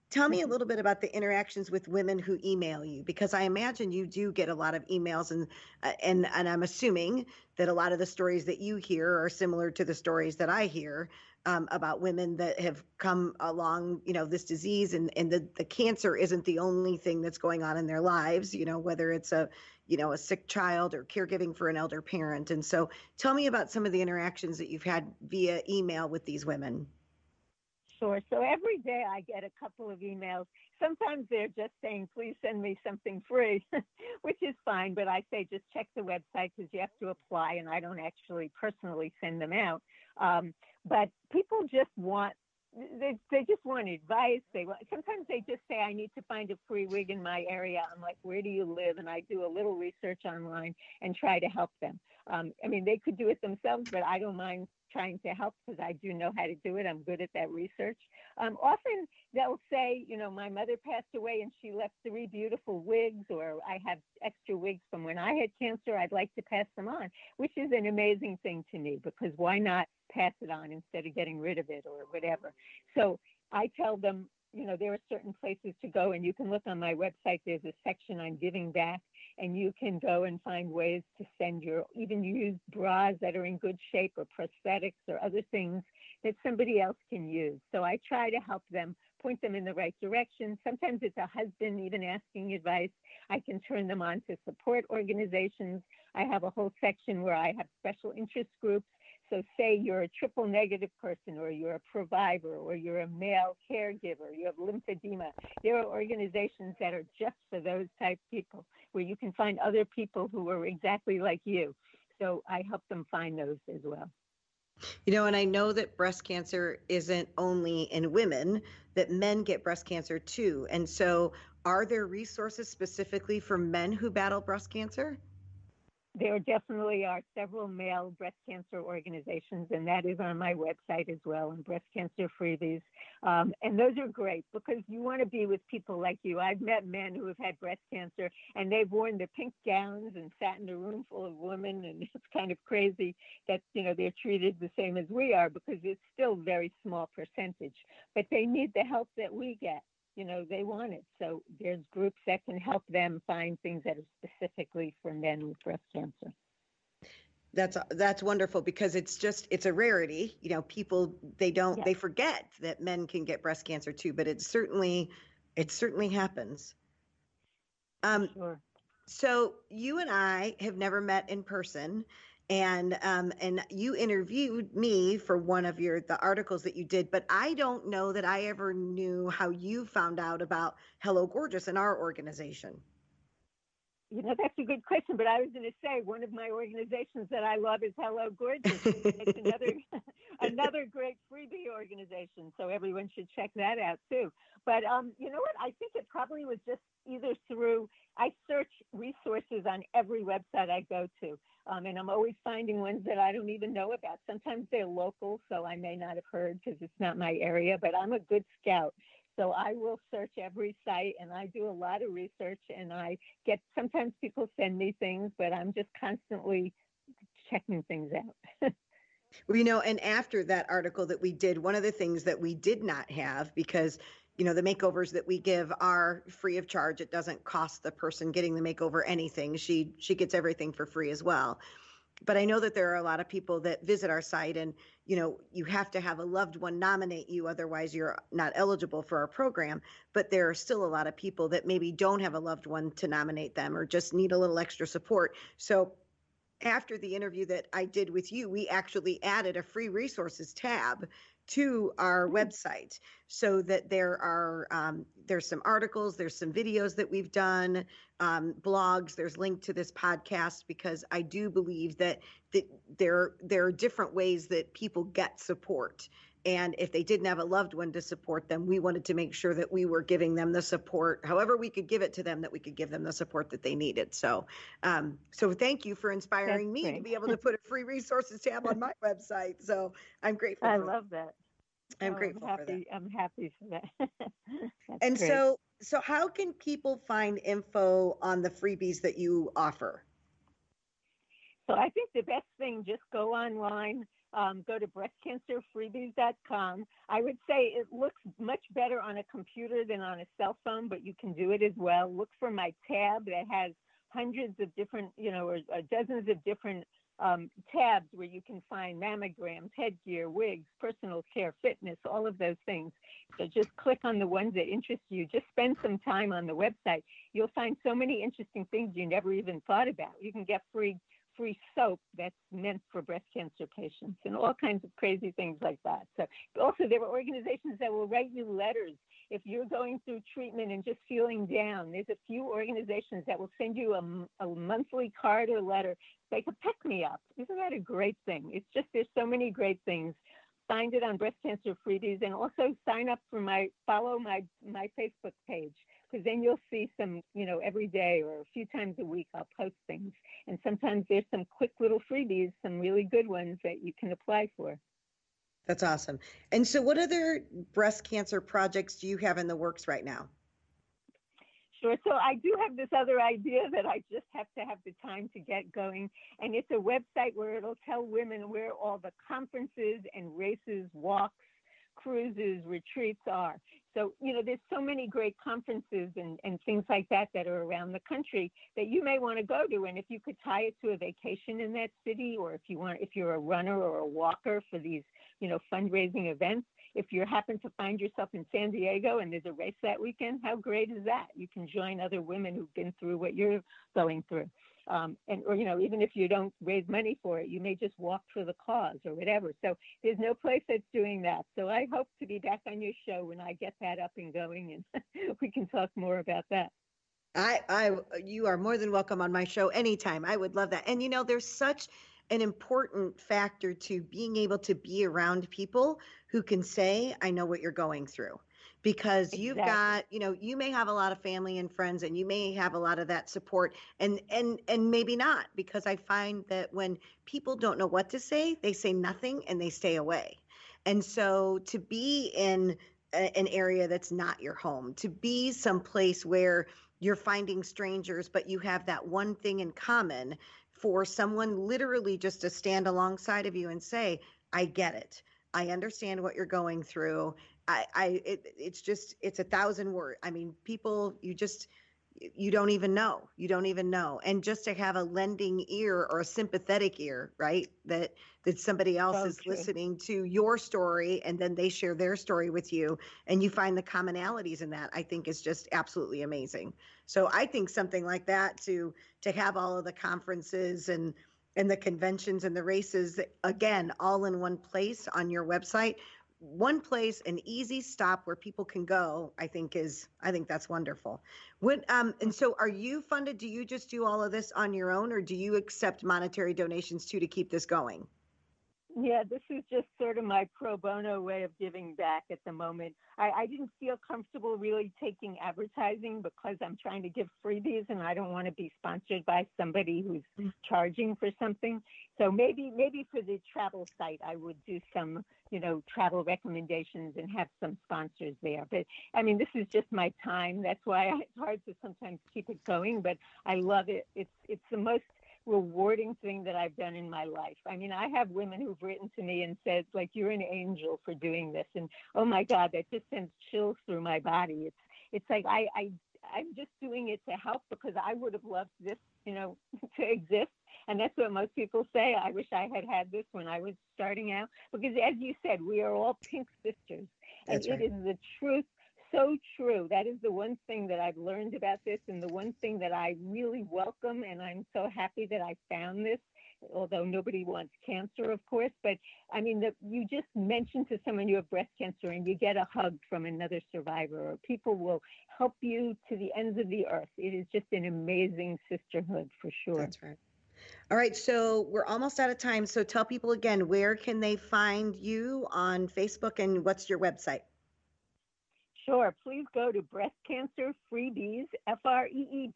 Tell me a little bit about the interactions with women who email you, because I imagine you do get a lot of emails, and I'm assuming that a lot of the stories that you hear are similar to the stories that I hear about women that have come along, this disease, and the cancer isn't the only thing that's going on in their lives, whether it's a sick child or caregiving for an elder parent. And so tell me about some of the interactions that you've had via email with these women. Sure. So every day I get a couple of emails. Sometimes they're just saying, please send me something free, which is fine. But I say, just check the website because you have to apply, and I don't actually personally send them out. But people just want, they just want advice. Sometimes they just say, I need to find a free wig in my area. I'm like, where do you live? And I do a little research online and try to help them. They could do it themselves, but I don't mind trying to help because I do know how to do it. I'm good at that research. Often they'll say, my mother passed away and she left 3 beautiful wigs, or I have extra wigs from when I had cancer. I'd like to pass them on, which is an amazing thing to me, because why not pass it on instead of getting rid of it or whatever? So I tell them, there are certain places to go, and you can look on my website. There's a section on giving back, and you can go and find ways to send even use bras that are in good shape, or prosthetics or other things that somebody else can use. So I try to help them, point them in the right direction. Sometimes it's a husband even asking advice. I can turn them on to support organizations. I have a whole section where I have special interest groups. So say you're a triple negative person, or you're a provider, or you're a male caregiver, you have lymphedema. There are organizations that are just for those type people, where you can find other people who are exactly like you. So I help them find those as well. And I know that breast cancer isn't only in women, that men get breast cancer too. And so are there resources specifically for men who battle breast cancer? There definitely are several male breast cancer organizations, and that is on my website as well, and breast cancer freebies. And those are great because you want to be with people like you. I've met men who have had breast cancer, and they've worn the pink gowns and sat in a room full of women, and it's kind of crazy that, they're treated the same as we are, because it's still a very small percentage. But they need the help that we get. They want it. So there's groups that can help them find things that are specifically for men with breast cancer. That's wonderful, because it's a rarity. People, they forget that men can get breast cancer too, but it certainly happens. Sure. So you and I have never met in person. And you interviewed me for one of the articles that you did, but I don't know that I ever knew how you found out about Hello Gorgeous and our organization. That's a good question, but I was going to say one of my organizations that I love is Hello Gorgeous. It's another great freebie organization, so everyone should check that out too. But you know what? I think it probably was just either I search resources on every website I go to, and I'm always finding ones that I don't even know about. Sometimes they're local, so I may not have heard because it's not my area, but I'm a good scout. So I will search every site, and I do a lot of research, and sometimes people send me things, but I'm just constantly checking things out. Well, and after that article that we did, one of the things that we did not have, because, the makeovers that we give are free of charge. It doesn't cost the person getting the makeover anything. She gets everything for free as well. But I know that there are a lot of people that visit our site, and, you have to have a loved one nominate you. Otherwise, you're not eligible for our program. But there are still a lot of people that maybe don't have a loved one to nominate them, or just need a little extra support. So after the interview that I did with you, we actually added a free resources tab to our website, so that there's some articles, there's some videos that we've done, blogs, there's link to this podcast, because I do believe that there are different ways that people get support. And if they didn't have a loved one to support them, we wanted to make sure that we were giving them the support, however we could give it to them, that we could give them the support that they needed. So thank you for inspiring me to be able to put a free resources tab on my website. So I'm grateful. I love that. I'm grateful for that. I'm happy for that. And great. So how can people find info on the freebies that you offer? So I think the best thing, just go online, Go to breastcancerfreebies.com. I would say it looks much better on a computer than on a cell phone, but you can do it as well. Look for my tab that has hundreds of different, or dozens of different tabs where you can find mammograms, headgear, wigs, personal care, fitness, all of those things. So just click on the ones that interest you. Just spend some time on the website. You'll find so many interesting things you never even thought about. You can get free soap that's meant for breast cancer patients and all kinds of crazy things like that. So also there are organizations that will write you letters. If you're going through treatment and just feeling down, there's a few organizations that will send you a monthly card or letter like a pick me up. Isn't that a great thing? It's just, there's so many great things. Find it on Breast Cancer Freebies, and also sign up for follow my Facebook page, because then you'll see some, every day or a few times a week I'll post things. And sometimes there's some quick little freebies, some really good ones that you can apply for. That's awesome. And so what other breast cancer projects do you have in the works right now? Sure. So I do have this other idea that I just have to have the time to get going. And it's a website where it'll tell women where all the conferences and races, walks, cruises, retreats are. So, there's so many great conferences and things like that are around the country that you may want to go to. And if you could tie it to a vacation in that city, or if you're a runner or a walker for these, fundraising events, if you happen to find yourself in San Diego and there's a race that weekend, how great is that? You can join other women who've been through what you're going through. Even if you don't raise money for it, you may just walk for the cause or whatever. So there's no place that's doing that. So I hope to be back on your show when I get that up and going, and we can talk more about that. You are more than welcome on my show anytime. I would love that. And there's such an important factor to being able to be around people who can say, I know what you're going through. Because you've got, you may have a lot of family and friends, and you may have a lot of that support, and maybe not, because I find that when people don't know what to say, they say nothing and they stay away. And so to be in an area that's not your home, to be someplace where you're finding strangers, but you have that one thing in common, for someone literally just to stand alongside of you and say, I get it. I understand what you're going through. It's 1,000 words. I mean, people, you don't even know. You don't even know. And just to have a lending ear or a sympathetic ear, right? That somebody else is listening to your story, and then they share their story with you, and you find the commonalities in that, I think is just absolutely amazing. So I think something like that, to have all of the conferences and the conventions and the races, again, all in one place on your website, one place, an easy stop where people can go, I think that's wonderful. And so are you funded? Do you just do all of this on your own, or do you accept monetary donations too to keep this going? Yeah, this is just sort of my pro bono way of giving back at the moment. I didn't feel comfortable really taking advertising because I'm trying to give freebies, and I don't want to be sponsored by somebody who's charging for something. So maybe for the travel site, I would do some, travel recommendations and have some sponsors there. But I mean, this is just my time. That's why it's hard to sometimes keep it going, but I love it. It's the most rewarding thing that I've done in my life. I mean, I have women who've written to me and said, like, you're an angel for doing this. And oh my God, that just sends chills through my body. It's like I'm just doing it to help, because I would have loved this, to exist. And that's what most people say. I wish I had this when I was starting out, because as you said, we are all pink sisters. And it is the truth. So true. That is the one thing that I've learned about this, and the one thing that I really welcome. And I'm so happy that I found this, although nobody wants cancer, of course. But I mean, you just mentioned to someone you have breast cancer and you get a hug from another survivor, or people will help you to the ends of the earth. It is just an amazing sisterhood, for sure. That's right. All right. So we're almost out of time. So tell people again, where can they find you on Facebook, and what's your website? Sure. Please go to Breast Cancer Freebies, FREEBIES.com,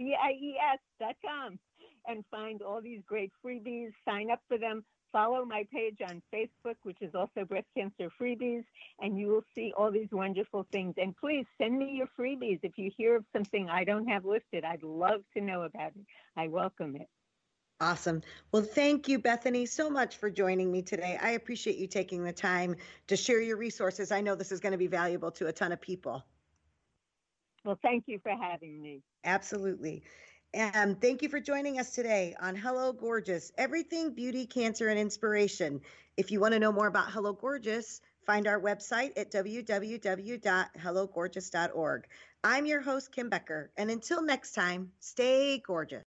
and find all these great freebies. Sign up for them. Follow my page on Facebook, which is also Breast Cancer Freebies, and you will see all these wonderful things. And please send me your freebies. If you hear of something I don't have listed, I'd love to know about it. I welcome it. Awesome. Well, thank you, Bethany, so much for joining me today. I appreciate you taking the time to share your resources. I know this is going to be valuable to a ton of people. Well, thank you for having me. Absolutely. And thank you for joining us today on Hello Gorgeous, everything beauty, cancer, and inspiration. If you want to know more about Hello Gorgeous, find our website at www.hellogorgeous.org. I'm your host, Kim Becker. And until next time, stay gorgeous.